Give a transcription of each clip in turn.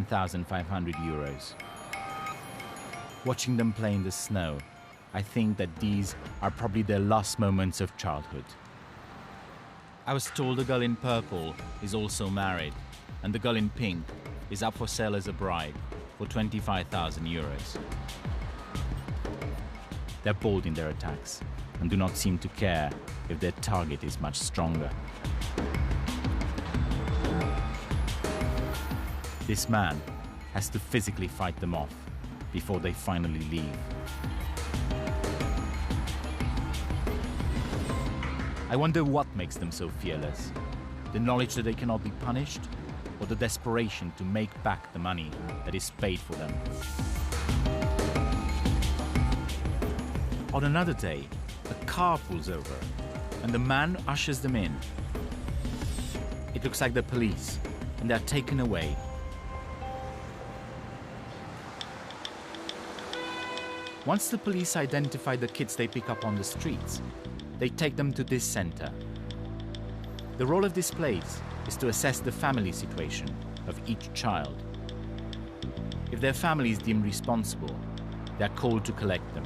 €10,500. Watching them play in the snow, I think that these are probably their last moments of childhood. I was told the girl in purple is also married, and the girl in pink is up for sale as a bride for €25,000. They're bold in their attacks and do not seem to care if their target is much stronger. This man has to physically fight them off before they finally leave. I wonder what makes them so fearless. The knowledge that they cannot be punished, or the desperation to make back the money that is paid for them. On another day, a car pulls over and the man ushers them in. It looks like the police, and they're taken away. Once the police identify the kids they pick up on the streets, they take them to this center. The role of this place is to assess the family situation of each child. If their family is deemed responsible, they're called to collect them.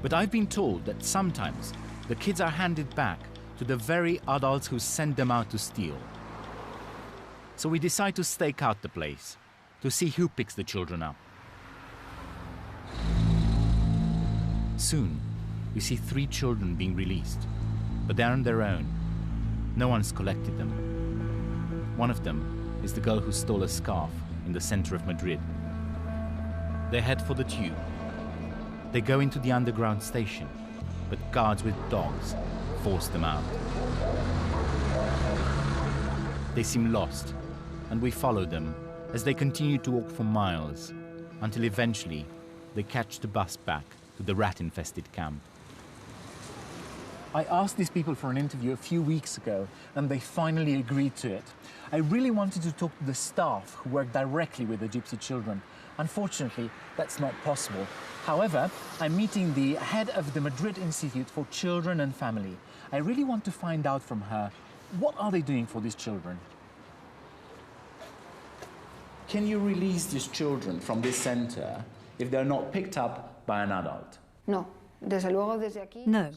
But I've been told that sometimes the kids are handed back to the very adults who sent them out to steal. So we decide to stake out the place to see who picks the children up. Soon, we see 3 children being released, but they're on their own. No one's collected them. One of them is the girl who stole a scarf in the center of Madrid. They head for the tube. They go into the underground station, but guards with dogs force them out. They seem lost, and we follow them as they continue to walk for miles, until eventually they catch the bus back to the rat-infested camp. I asked these people for an interview a few weeks ago, and they finally agreed to it. I really wanted to talk to the staff who work directly with the Gypsy children. Unfortunately, that's not possible. However, I'm meeting the head of the Madrid Institute for Children and Family. I really want to find out from her, what are they doing for these children? Can you release these children from this center if they're not picked up by an adult? No. No.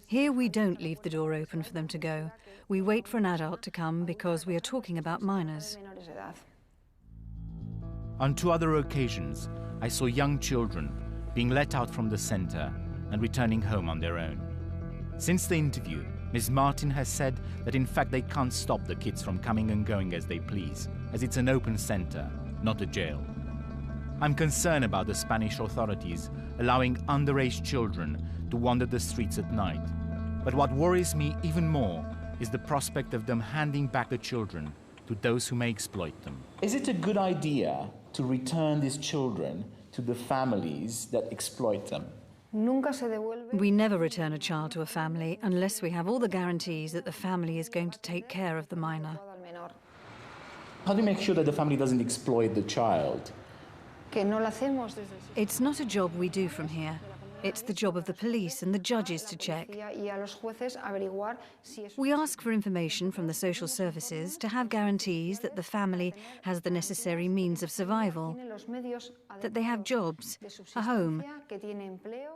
Here we don't leave the door open for them to go. We wait for an adult to come because we are talking about minors. On 2 other occasions, I saw young children being let out from the center and returning home on their own. Since the interview, Ms. Martin has said that in fact they can't stop the kids from coming and going as they please, as it's an open center, not a jail. I'm concerned about the Spanish authorities allowing underage children to wander the streets at night. But what worries me even more is the prospect of them handing back the children to those who may exploit them. Is it a good idea to return these children to the families that exploit them? We never return a child to a family unless we have all the guarantees that the family is going to take care of the minor. How do you make sure that the family doesn't exploit the child? It's not a job we do from here. It's the job of the police and the judges to check. We ask for information from the social services to have guarantees that the family has the necessary means of survival, that they have jobs, a home,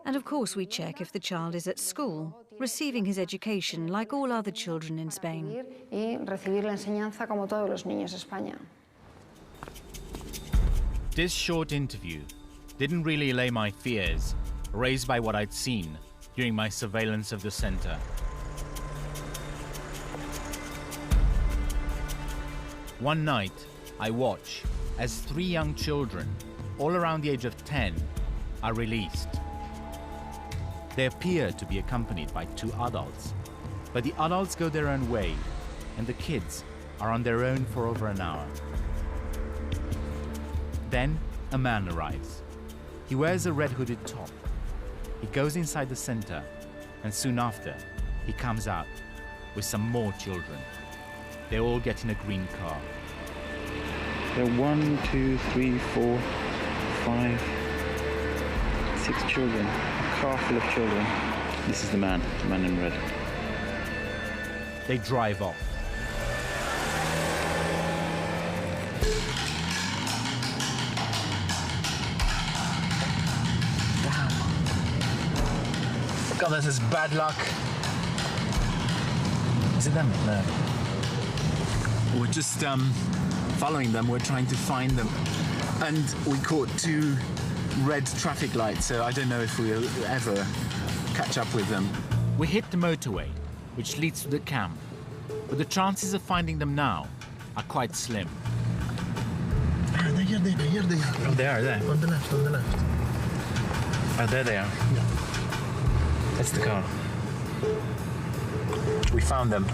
and of course we check if the child is at school, receiving his education like all other children in Spain. This short interview didn't really allay my fears raised by what I'd seen during my surveillance of the center. One night, I watch as 3 young children, all around the age of 10, are released. They appear to be accompanied by 2 adults, but the adults go their own way, and the kids are on their own for over an hour. Then, a man arrives. He wears a red hooded top. He goes inside the center, and soon after, he comes out with some more children. They all get in a green car. There are 1, 2, 3, 4, 5, 6 children. A car full of children. This is the man in red. They drive off. God, this is bad luck. Is it them? No. We're just following them. We're trying to find them. And we caught 2 red traffic lights, so I don't know if we'll ever catch up with them. We hit the motorway, which leads to the camp, but the chances of finding them now are quite slim. Here they are. Oh, they are there. On the left. Oh, there they are. Yeah. That's the car. We found them.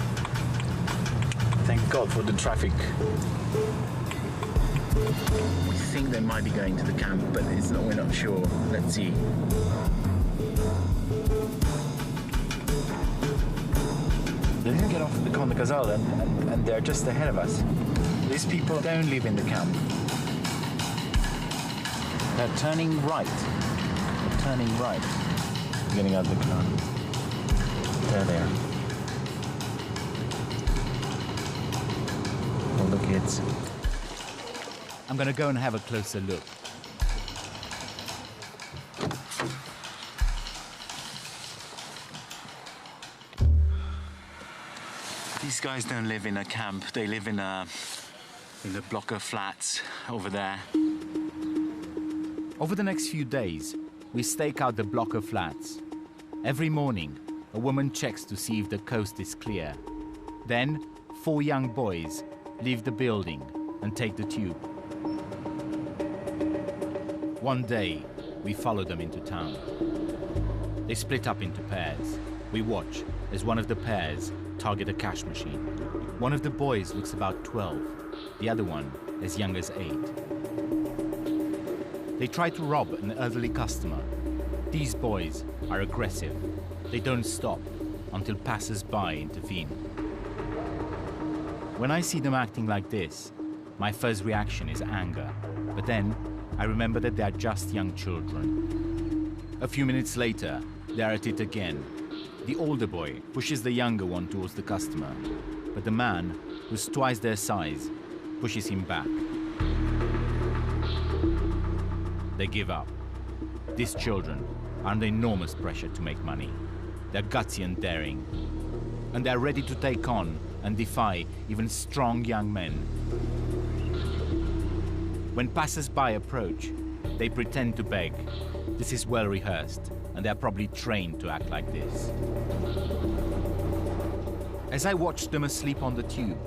Thank God for the traffic. We think they might be going to the camp, but we're not sure. Let's see. They didn't get off at the Conde Casal, and they're just ahead of us. These people don't live in the camp. They're turning right. Getting out of the car. There they are. All the kids. I'm gonna go and have a closer look. These guys don't live in a camp. They live in the block of flats over there. Over the next few days, we stake out the block of flats. Every morning, a woman checks to see if the coast is clear. Then, 4 young boys leave the building and take the tube. One day, we follow them into town. They split up into pairs. We watch as one of the pairs target a cash machine. One of the boys looks about 12, the other one as young as 8. They try to rob an elderly customer. These boys are aggressive. They don't stop until passers-by intervene. When I see them acting like this, my first reaction is anger. But then I remember that they are just young children. A few minutes later, they are at it again. The older boy pushes the younger one towards the customer, but the man, who's twice their size, pushes him back. They give up. These children are under enormous pressure to make money. They're gutsy and daring, and they're ready to take on and defy even strong young men. When passers-by approach, they pretend to beg. This is well rehearsed, and they're probably trained to act like this. As I watch them asleep on the tube,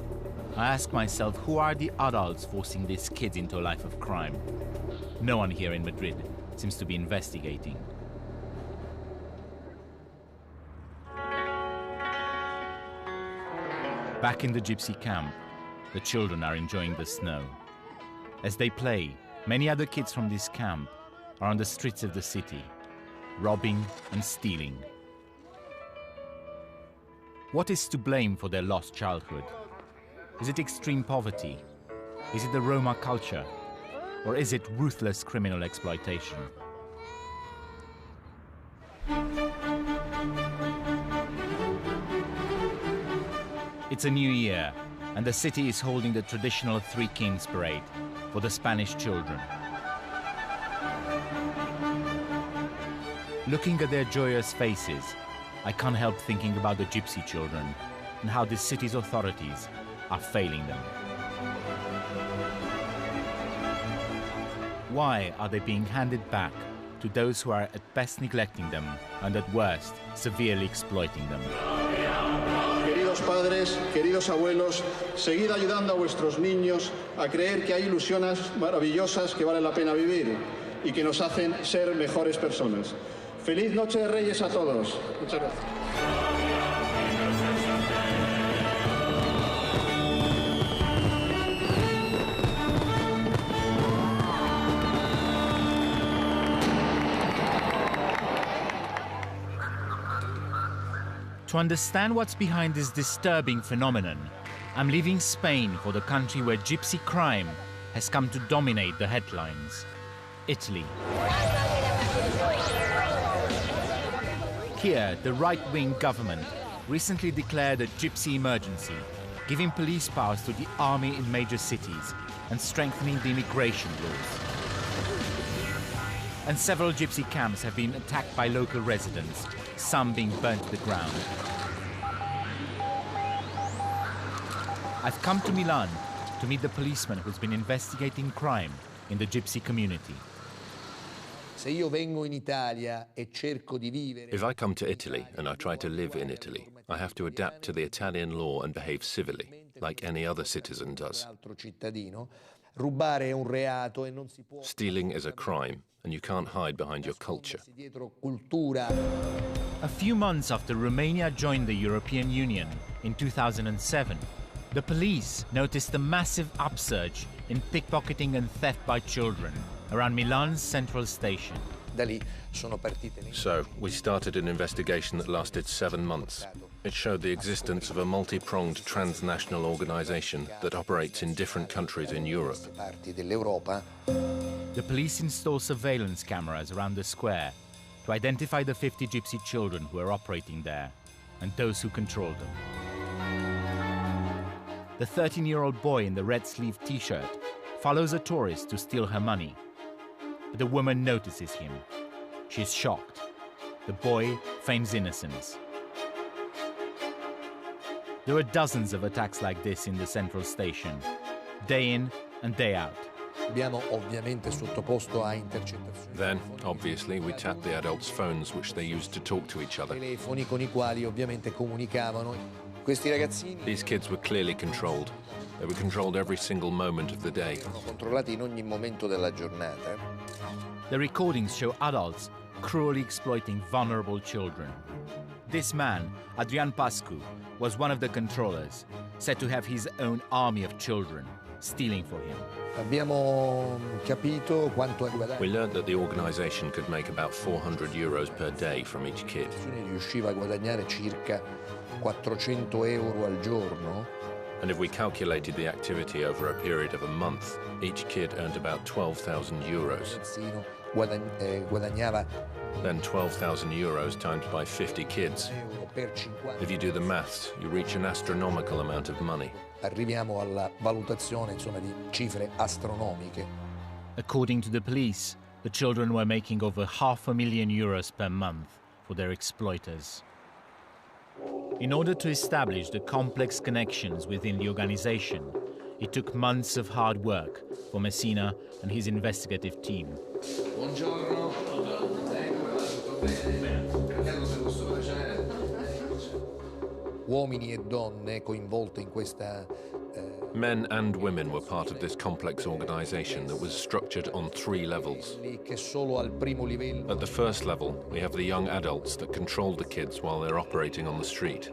I ask myself, who are the adults forcing these kids into a life of crime? No one here in Madrid seems to be investigating. Back in the gypsy camp, the children are enjoying the snow. As they play, many other kids from this camp are on the streets of the city, robbing and stealing. What is to blame for their lost childhood? Is it extreme poverty? Is it the Roma culture? Or is it ruthless criminal exploitation? It's a new year, and the city is holding the traditional Three Kings parade for the Spanish children. Looking at their joyous faces, I can't help thinking about the gypsy children and how the city's authorities are failing them. Why are they being handed back to those who are at best neglecting them and at worst severely exploiting them? Queridos padres, queridos abuelos, seguid ayudando a vuestros niños a creer que hay ilusiones maravillosas que vale la pena vivir y que nos hacen ser mejores personas. Feliz Noche de Reyes a todos. Muchas gracias. To understand what's behind this disturbing phenomenon, I'm leaving Spain for the country where gypsy crime has come to dominate the headlines, Italy. Here, the right-wing government recently declared a gypsy emergency, giving police powers to the army in major cities and strengthening the immigration rules. and several gypsy camps have been attacked by local residents, some being burnt to the ground. I've come to Milan to meet the policeman who's been investigating crime in the gypsy community. If I come to Italy and I try to live in Italy, I have to adapt to the Italian law and behave civilly, like any other citizen does. Stealing is a crime, and you can't hide behind your culture. A few months after Romania joined the European Union in 2007, the police noticed a massive upsurge in pickpocketing and theft by children around Milan's central station. So, we started an investigation that lasted 7 months. It showed the existence of a multi-pronged transnational organization that operates in different countries in Europe. The police installed surveillance cameras around the square to identify the 50 gypsy children who are operating there and those who control them. The 13-year-old boy in the red-sleeved t-shirt follows a tourist to steal her money. But the woman notices him. She's shocked. The boy feigns innocence. There are dozens of attacks like this in the central station, day in and day out. Then, obviously, we tapped the adults' phones, which they used to talk to each other. These kids were clearly controlled. They were controlled every single moment of the day. The recordings show adults cruelly exploiting vulnerable children. This man, Adrian Pascu, was one of the controllers, said to have his own army of children stealing for him. We learned that the organization could make about €400 per day from each kid. And if we calculated the activity over a period of a month, each kid earned about €12,000. Then €12,000 times by 50 kids. If you do the maths, you reach an astronomical amount of money. According to the police, the children were making over €500,000 per month for their exploiters. In order to establish the complex connections within the organization, it took months of hard work for Messina and his investigative team. Men and women were part of this complex organization that was structured on 3 levels. At the first level, we have the young adults that control the kids while they're operating on the street.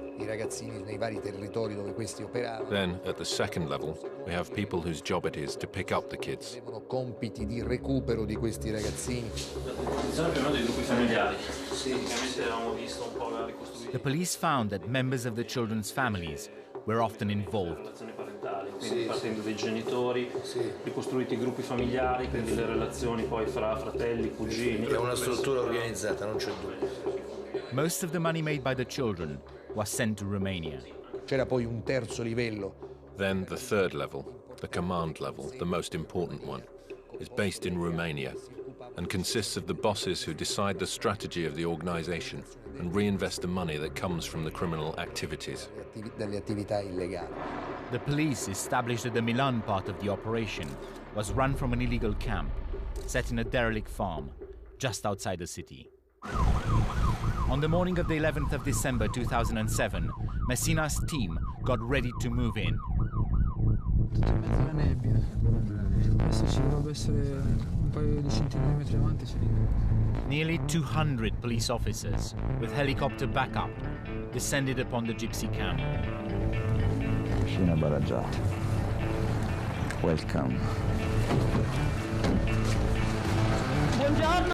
Then, at the second level, we have people whose job it is to pick up the kids. The police found that members of the children's families were often involved. Partendo dai genitori, ricostruiti i gruppi familiari, quindi le relazioni poi fra fratelli, cugini. È una struttura organizzata, non c'è dubbio. Most of the money made by the children was sent to Romania. C'era poi un terzo livello. Then the third level, the command level, the most important one, is based in Romania and consists of the bosses who decide the strategy of the organization and reinvest the money that comes from the criminal activities. The police established that the Milan part of the operation was run from an illegal camp set in a derelict farm just outside the city. On the morning of the 11th of December 2007, Messina's team got ready to move in. Nearly 200 police officers with helicopter backup descended upon the gypsy camp. Welcome.